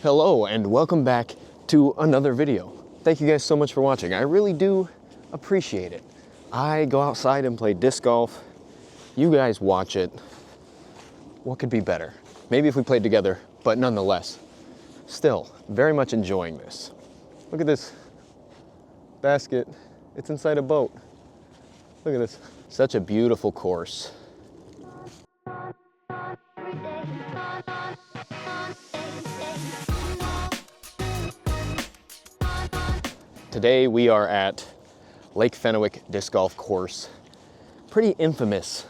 Hello and welcome back to another video. Thank you guys so much for watching. I really do appreciate it. I go outside and play disc golf. You guys watch it. What could be better? Maybe if we played together, but nonetheless, still very much enjoying this. Look at this basket. It's inside a boat. Look at this. Such a beautiful course. Today we are at Lake Fenwick Disc Golf Course. Pretty infamous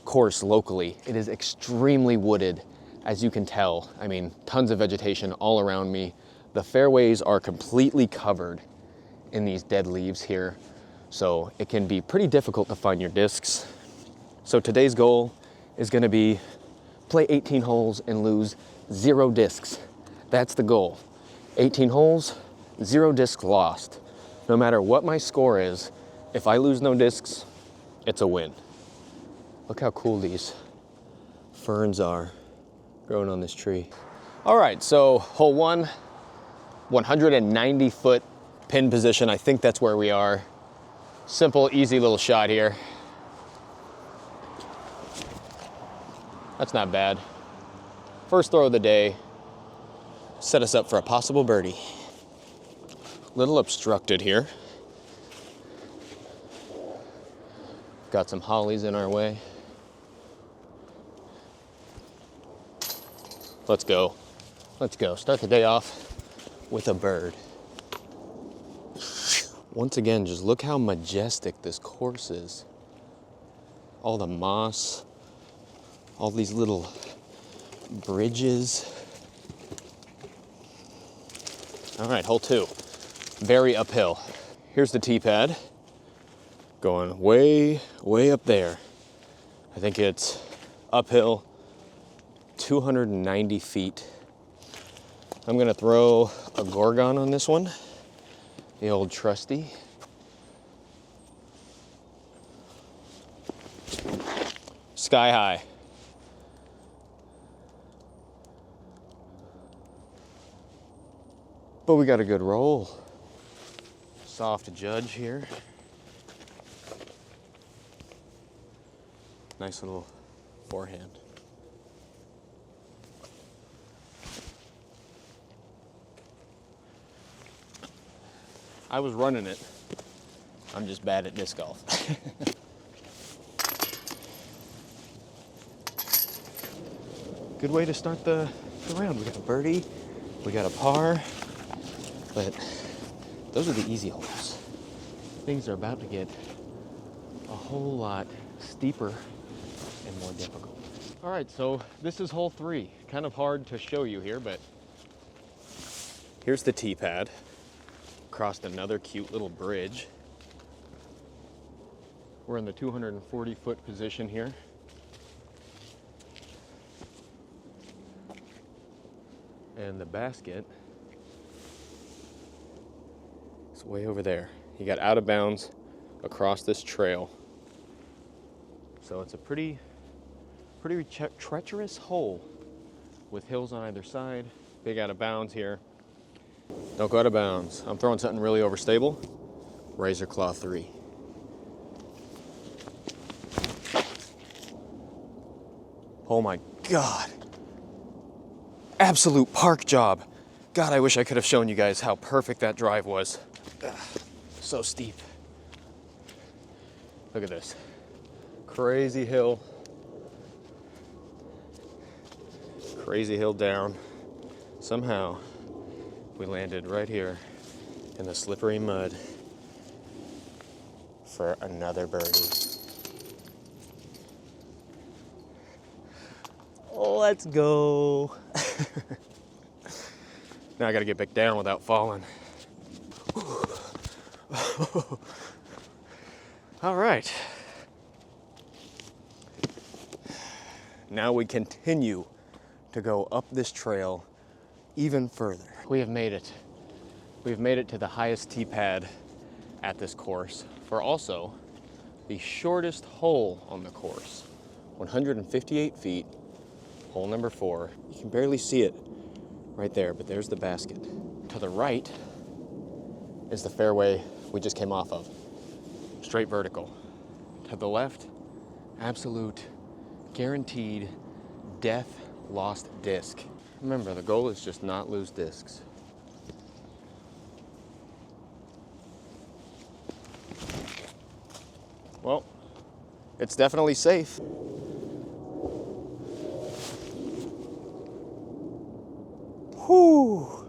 course locally. It is extremely wooded, as you can tell. I mean, tons of vegetation all around me. The fairways are completely covered in these dead leaves here, so it can be pretty difficult to find your discs. So today's goal is gonna be play 18 holes and lose 0 discs. That's the goal. 18 holes, 0 discs lost. No matter what my score is, if I lose no discs, it's a win. Look how cool these ferns are growing on this tree. All right, so hole 1, 190-foot pin position. I think that's where we are. Simple, easy little shot here. That's not bad. First throw of the day. Set us up for a possible birdie. Little obstructed here. Got some hollies in our way. Let's go. Let's go. Start the day off with a bird. Once again, just look how majestic this course is. All the moss, all these little bridges. All right, hole 2. Very uphill. Here's the tee pad, going way, way up there. I think it's uphill 290 feet. I'm gonna throw a Gorgon on this one, the old trusty. Sky high. But we got a good roll. Soft judge here. Nice little forehand. I was running it. I'm just bad at disc golf. Good way to start the round. We got a birdie, we got a par, but those are the easy holes. Things are about to get a whole lot steeper and more difficult. All right, so this is hole 3. Kind of hard to show you here, but here's the tee pad. Crossed another cute little bridge. We're in the 240-foot position here. And the basket is way over there. You got out of bounds across this trail. So it's a pretty treacherous hole with hills on either side. Big out of bounds here. Don't go out of bounds. I'm throwing something really overstable. Razor Claw 3. Oh my God. Absolute park job. God, I wish I could have shown you guys how perfect that drive was. Ugh, so steep. Look at this. Crazy hill. Crazy hill down. Somehow we landed right here in the slippery mud for another birdie. Let's go. Now I gotta get back down without falling. All right. Now we continue to go up this trail even further. We have made it. We've made it to the highest tee pad at this course for also the shortest hole on the course. 158 feet, hole number 4. You can barely see it right there, but there's the basket. To the right is the fairway we just came off of. Straight vertical. To the left, absolute guaranteed death lost disc. Remember, the goal is just not lose discs. Well, it's definitely safe. Whew.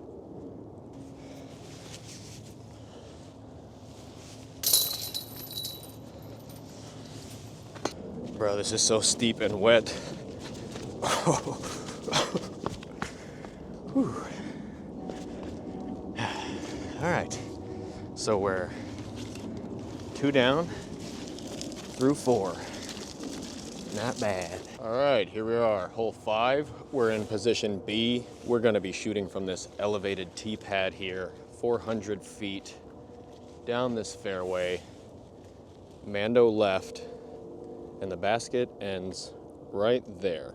Bro, this is so steep and wet. Whew. All right, so we're 2 down through 4. Not bad. All right, here we are, hole 5. We're in position B. We're gonna be shooting from this elevated tee pad here, 400 feet down this fairway, Mando left, and the basket ends right there.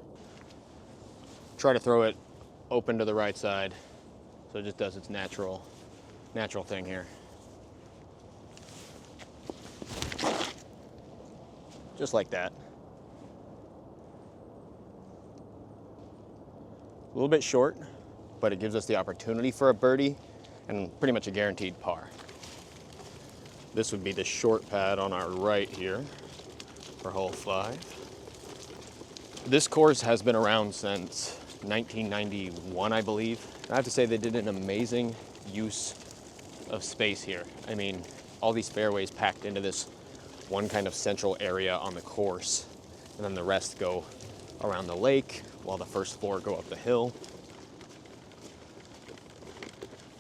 Try to throw it open to the right side so it just does its natural thing here. Just like that. A little bit short, but it gives us the opportunity for a birdie and pretty much a guaranteed par. This would be the short pad on our right here for hole 5. This course has been around since 1991, I believe. I have to say they did an amazing use of space here. I mean, all these fairways packed into this one kind of central area on the course, and then the rest go around the lake while the first 4 go up the hill.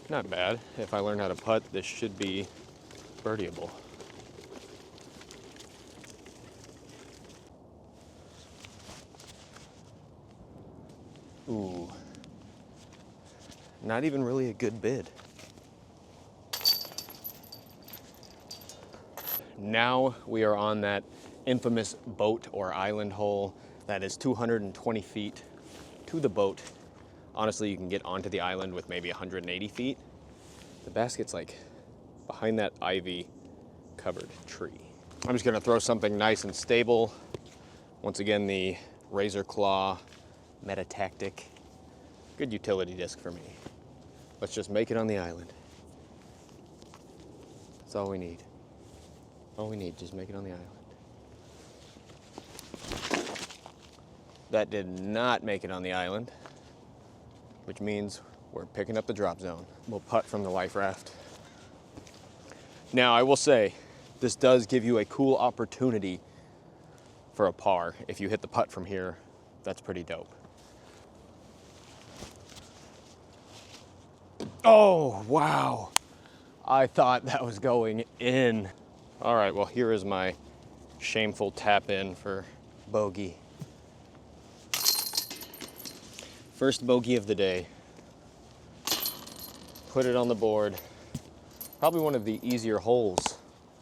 Not bad. If I learn how to putt, this should be birdieable. Ooh. Not even really a good bid. Now we are on that infamous boat or island hole that is 220 feet to the boat. Honestly, you can get onto the island with maybe 180 feet. The basket's like behind that ivy covered tree. I'm just gonna throw something nice and stable. Once again, the Razor Claw Metatactic. Good utility disc for me. Let's just make it on the island. That's all we need. All we need, just make it on the island. That did not make it on the island, which means we're picking up the drop zone. We'll putt from the life raft. Now, I will say, this does give you a cool opportunity for a par. If you hit the putt from here, that's pretty dope. Oh, wow. I thought that was going in. All right, well, here is my shameful tap in for bogey. First bogey of the day. Put it on the board. Probably one of the easier holes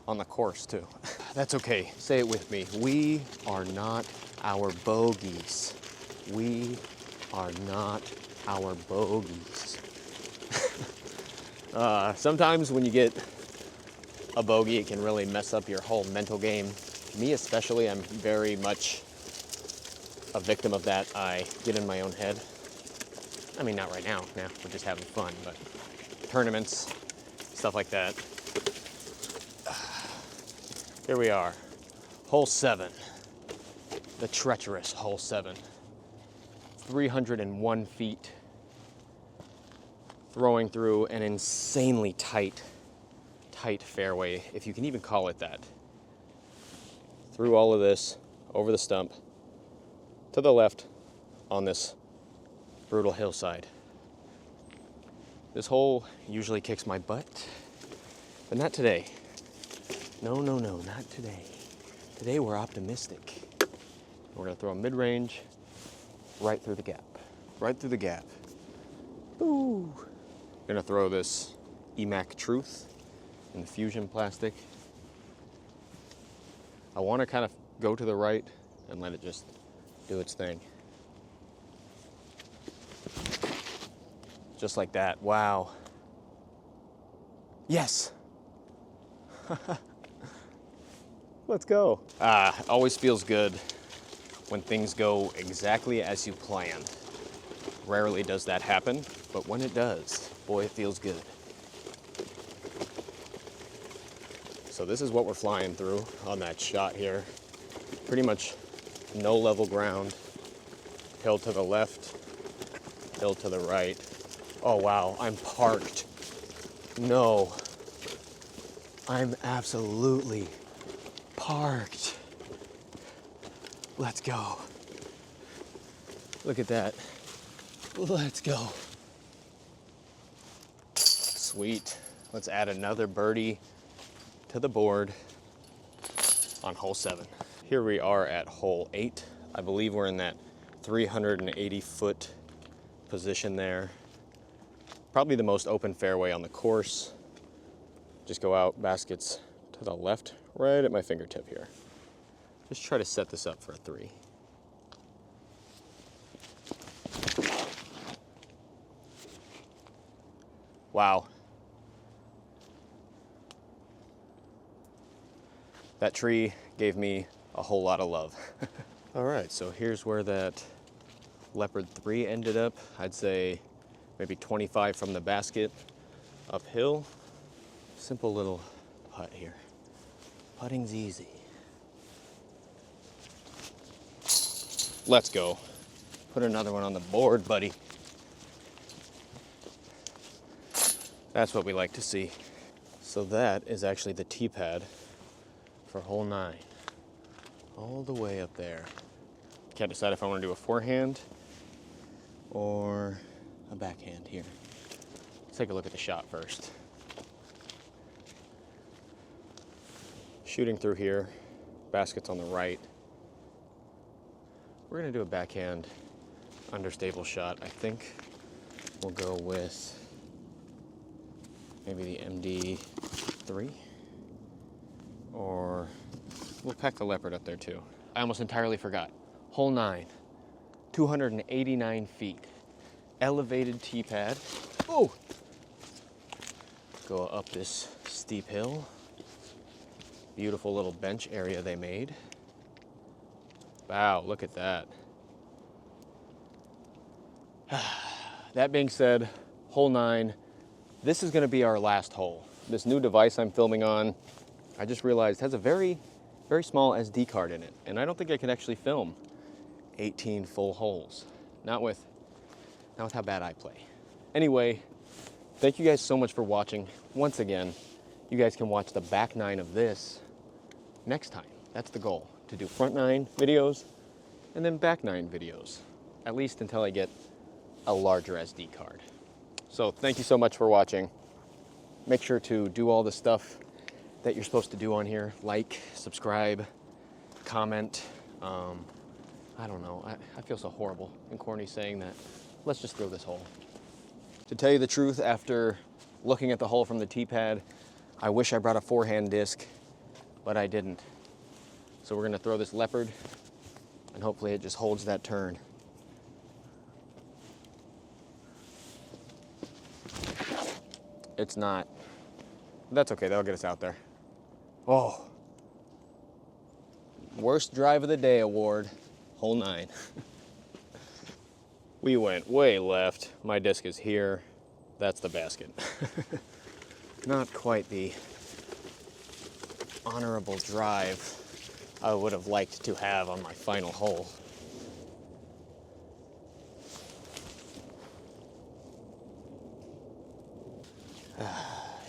on the course, too. That's okay. Say it with me. We are not our bogeys. We are not our bogeys. Sometimes when you get a bogey, it can really mess up your whole mental game. Me especially, I'm very much a victim of that. I get in my own head. I mean, not right now. Nah, we're just having fun, but tournaments, stuff like that. Here we are, hole 7, the treacherous hole 7. 301 feet, throwing through an insanely tight fairway, if you can even call it that. Through all of this, over the stump, to the left on this brutal hillside. This hole usually kicks my butt, but not today. No, not today. Today we're optimistic. We're gonna throw a mid-range right through the gap. Right through the gap. Ooh. Gonna throw this EMAC Truth in the fusion plastic. I wanna kind of go to the right and let it just do its thing. Just like that. Wow. Yes. Let's go. Always feels good when things go exactly as you planned. Rarely does that happen, but when it does, boy, it feels good. So this is what we're flying through on that shot here. Pretty much no level ground. Hill to the left, hill to the right. Oh wow, I'm parked. No, I'm absolutely parked. Let's go. Look at that. Let's go. Sweet. Let's add another birdie to the board on hole 7. Here we are at hole 8. I believe we're in that 380-foot position there. Probably the most open fairway on the course. Just go out, baskets to the left, right at my fingertip here. Just try to set this up for a 3. Wow. That tree gave me a whole lot of love. All right, so here's where that Leopard 3 ended up. I'd say maybe 25 from the basket uphill. Simple little putt here. Putting's easy. Let's go. Put another one on the board, buddy. That's what we like to see. So that is actually the tee pad for hole 9. All the way up there. Can't decide if I want to do a forehand or a backhand here. Let's take a look at the shot first. Shooting through here, basket's on the right. We're gonna do a backhand understable shot. I think we'll go with maybe the MD3, or we'll pack the Leopard up there too. I almost entirely forgot. Hole 9, 289 feet. Elevated tee pad. Oh! Go up this steep hill. Beautiful little bench area they made. Wow, look at that. That being said, hole 9, this is gonna be our last hole. This new device I'm filming on, I just realized has a very, very small SD card in it. And I don't think I can actually film 18 full holes. Not with how bad I play. Anyway, thank you guys so much for watching. Once again, you guys can watch the back 9 of this next time. That's the goal, to do front 9 videos and then back 9 videos, at least until I get a larger SD card. So thank you so much for watching. Make sure to do all the stuff that you're supposed to do on here. Like, subscribe, comment. I don't know, I feel so horrible and corny saying that. Let's just throw this hole. To tell you the truth, after looking at the hole from the tee pad, I wish I brought a forehand disc, but I didn't. So we're gonna throw this Leopard and hopefully it just holds that turn. It's not. That's okay, that'll get us out there. Oh. Worst drive of the day award, hole 9. We went way left. My disc is here. That's the basket. Not quite the honorable drive I would have liked to have on my final hole.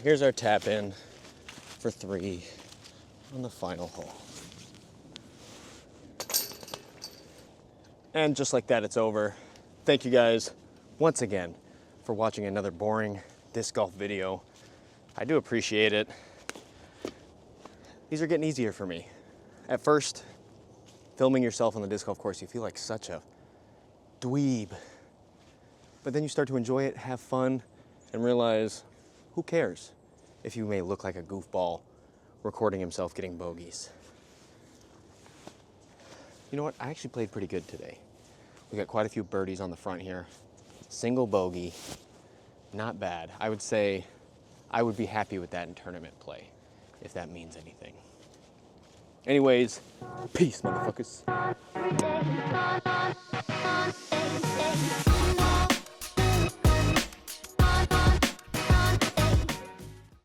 Here's our tap in for 3 on the final hole. And just like that, it's over. Thank you guys once again for watching another boring disc golf video. I do appreciate it. These are getting easier for me. At first, filming yourself on the disc golf course, you feel like such a dweeb. But then you start to enjoy it, have fun, and realize, who cares if you may look like a goofball recording himself getting bogeys. You know what? I actually played pretty good today. We got quite a few birdies on the front here. Single bogey. Not bad. I would say I would be happy with that in tournament play, if that means anything. Anyways, peace, motherfuckers.